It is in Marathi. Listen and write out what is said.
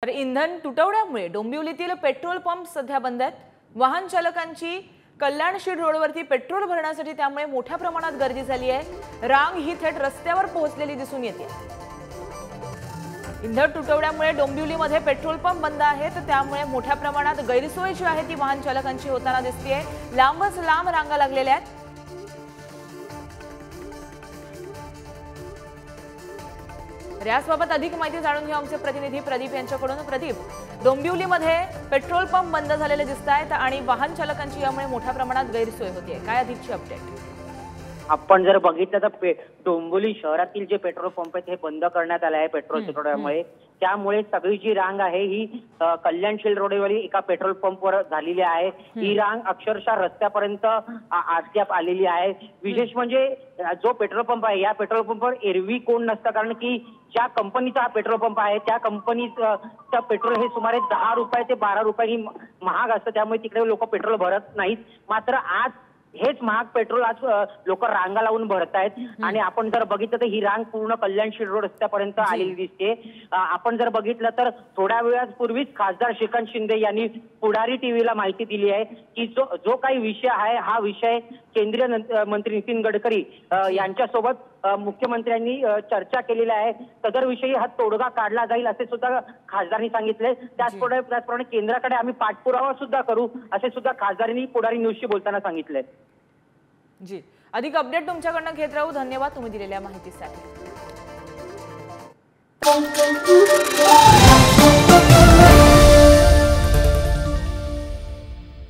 तर इंधन तुटवड्यामुळे डोंबिवलीतील पेट्रोल पंप सध्या बंद आहेत। वाहन चालकांची कल्याणशील रोडवरती पेट्रोल भरण्यासाठी त्यामुळे मोठ्या प्रमाणात गर्दी झाली आहे। रांग ही थेट रस्त्यावर पोहोचलेली दिसून येते। इंधन तुटवड्यामुळे डोंबिवलीमध्ये पेट्रोल पंप बंद आहेत, त्यामुळे मोठ्या प्रमाणात गैरसोय जी आहे ती वाहन चालकांची होताना दिसते। लांबच लांब रांगा लागलेल्या आहेत। याबाबत अधिक माहिती जाणून घेऊ आमचे प्रतिनिधी प्रदीप यांच्याकडून। प्रदीप, डोंबिवलीमध्ये पेट्रोल पंप बंद झालेले दिसतायत आणि वाहन चालकांची यामुळे मोठ्या प्रमाणात गैरसोय होते, काय अधिकची अपडेट? आपण जर बघितलं तर डोंबिवली शहरातील जे पेट्रोल पंप आहेत हे बंद करण्यात आले आहे पेट्रोल तुटवड्यामुळे। त्यामुळे सगळी जी रांग आहे ही कल्याणशील रोडवरील एका पेट्रोल पंपवर झालेली आहे। ही रांग अक्षरशः रस्त्यापर्यंत अद्याप आलेली आहे। विशेष म्हणजे जो पेट्रोल पंप आहे या पेट्रोल पंपवर एरवी कोण नसतं, कारण की ज्या कंपनीचा हा पेट्रोल पंप आहे त्या कंपनीचं पेट्रोल हे सुमारे 10 रुपये ते 12 रुपयांनी महाग असतं, त्यामुळे तिकडे लोक पेट्रोल भरत नाहीत। मात्र आज हेच महाग पेट्रोल आज लोक रांगा लावून भरतायत आणि आपण जर बघितलं तर ही रांग पूर्ण कल्याणशील रोड रस्त्यापर्यंत आलेली दिसते। आपण जर बघितलं तर थोड्या वेळापूर्वीच खासदार श्रीकांत शिंदे यांनी पुढारी टीव्हीला माहिती दिली आहे की जो काही विषय आहे हा विषय केंद्रीय मंत्री नितीन गडकरी यांच्यासोबत मुख्यमंत्र्यांनी चर्चा केलेली आहे। सदर विषयी हा तोडगा काढला जाईल असे सुद्धा खासदारांनी सांगितले। त्याचप्रमाणे केंद्राकडे आम्ही पाठपुरावा सुद्धा करू असे सुद्धा खासदारांनी पुढारी न्यूजशी बोलताना सांगितले। जी, अधिक अपडेट तुमच्याकडून घेत राहू। धन्यवाद तुम्ही दिलेल्या माहितीसाठी।